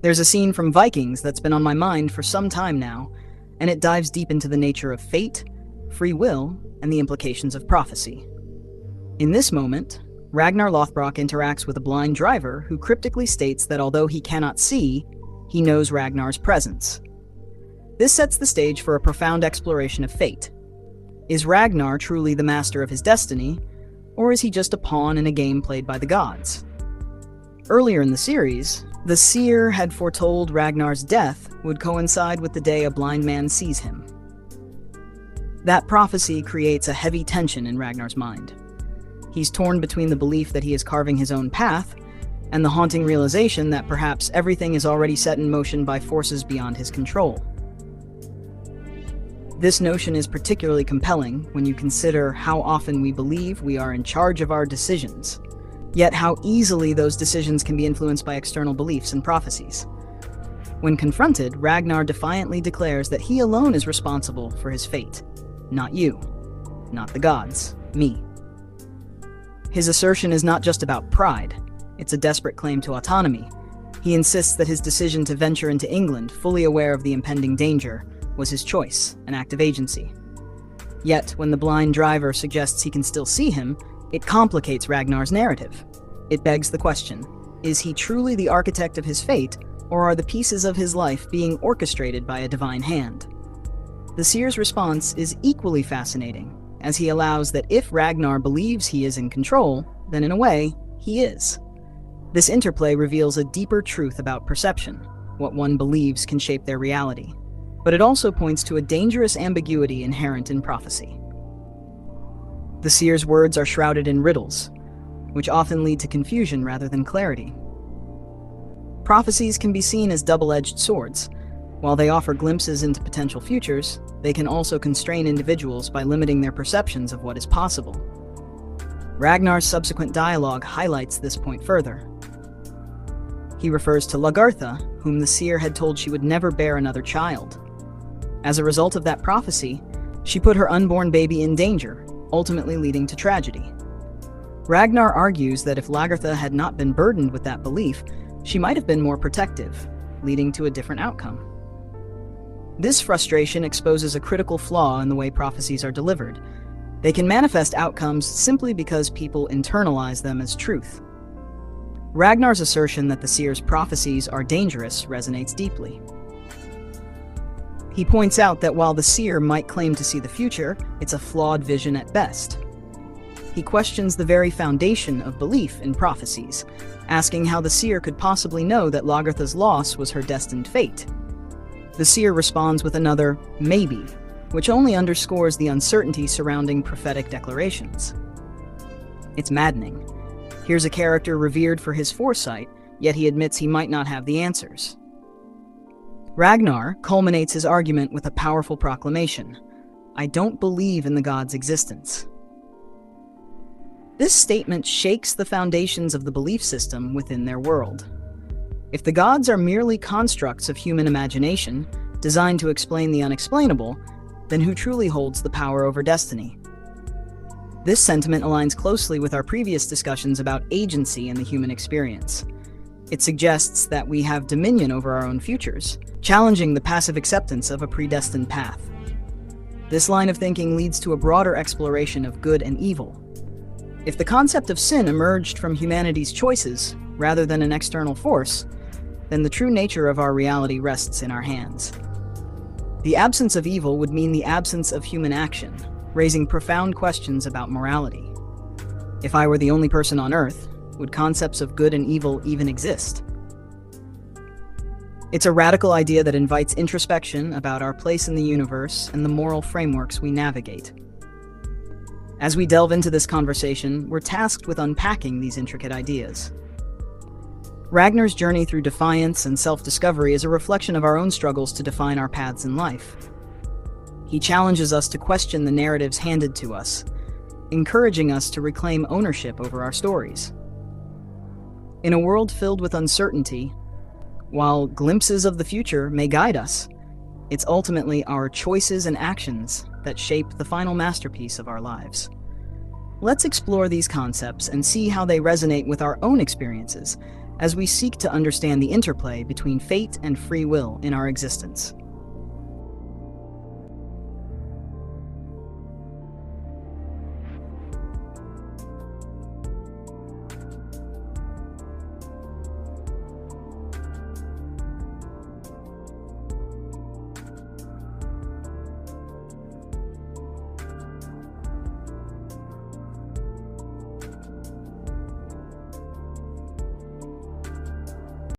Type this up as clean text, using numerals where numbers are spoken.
There's a scene from Vikings that's been on my mind for some time now, and it dives deep into the nature of fate, free will, and the implications of prophecy. In this moment, Ragnar Lothbrok interacts with a blind driver who cryptically states that although he cannot see, he knows Ragnar's presence. This sets the stage for a profound exploration of fate. Is Ragnar truly the master of his destiny, or is he just a pawn in a game played by the gods? Earlier in the series, the seer had foretold Ragnar's death would coincide with the day a blind man sees him. That prophecy creates a heavy tension in Ragnar's mind. He's torn between the belief that he is carving his own path and the haunting realization that perhaps everything is already set in motion by forces beyond his control. This notion is particularly compelling when you consider how often we believe we are in charge of our decisions, yet how easily those decisions can be influenced by external beliefs and prophecies. When confronted, Ragnar defiantly declares that he alone is responsible for his fate. Not you. Not the gods. Me. His assertion is not just about pride. It's a desperate claim to autonomy. He insists that his decision to venture into England, fully aware of the impending danger, was his choice, an act of agency. Yet, when the blind driver suggests he can still see him, it complicates Ragnar's narrative. It begs the question, is he truly the architect of his fate, or are the pieces of his life being orchestrated by a divine hand? The seer's response is equally fascinating, as he allows that if Ragnar believes he is in control, then in a way, he is. This interplay reveals a deeper truth about perception. What one believes can shape their reality. But it also points to a dangerous ambiguity inherent in prophecy. The seer's words are shrouded in riddles, which often lead to confusion rather than clarity. Prophecies can be seen as double-edged swords. While they offer glimpses into potential futures, they can also constrain individuals by limiting their perceptions of what is possible. Ragnar's subsequent dialogue highlights this point further. He refers to Lagertha, whom the seer had told she would never bear another child. As a result of that prophecy, she put her unborn baby in danger, ultimately leading to tragedy. Ragnar argues that if Lagertha had not been burdened with that belief, she might have been more protective, leading to a different outcome. This frustration exposes a critical flaw in the way prophecies are delivered. They can manifest outcomes simply because people internalize them as truth. Ragnar's assertion that the seer's prophecies are dangerous resonates deeply. He points out that while the seer might claim to see the future, it's a flawed vision at best. He questions the very foundation of belief in prophecies, asking how the seer could possibly know that Lagertha's loss was her destined fate. The seer responds with another maybe, which only underscores the uncertainty surrounding prophetic declarations. It's maddening. Here's a character revered for his foresight, yet he admits he might not have the answers. Ragnar culminates his argument with a powerful proclamation: "I don't believe in the gods' existence." This statement shakes the foundations of the belief system within their world. If the gods are merely constructs of human imagination, designed to explain the unexplainable, then who truly holds the power over destiny? This sentiment aligns closely with our previous discussions about agency in the human experience. It suggests that we have dominion over our own futures, challenging the passive acceptance of a predestined path. This line of thinking leads to a broader exploration of good and evil. If the concept of sin emerged from humanity's choices, rather than an external force, then the true nature of our reality rests in our hands. The absence of evil would mean the absence of human action, raising profound questions about morality. If I were the only person on Earth, would concepts of good and evil even exist? It's a radical idea that invites introspection about our place in the universe and the moral frameworks we navigate. As we delve into this conversation, we're tasked with unpacking these intricate ideas. Ragnar's journey through defiance and self-discovery is a reflection of our own struggles to define our paths in life. He challenges us to question the narratives handed to us, encouraging us to reclaim ownership over our stories. In a world filled with uncertainty, while glimpses of the future may guide us, it's ultimately our choices and actions that shape the final masterpiece of our lives. Let's explore these concepts and see how they resonate with our own experiences as we seek to understand the interplay between fate and free will in our existence.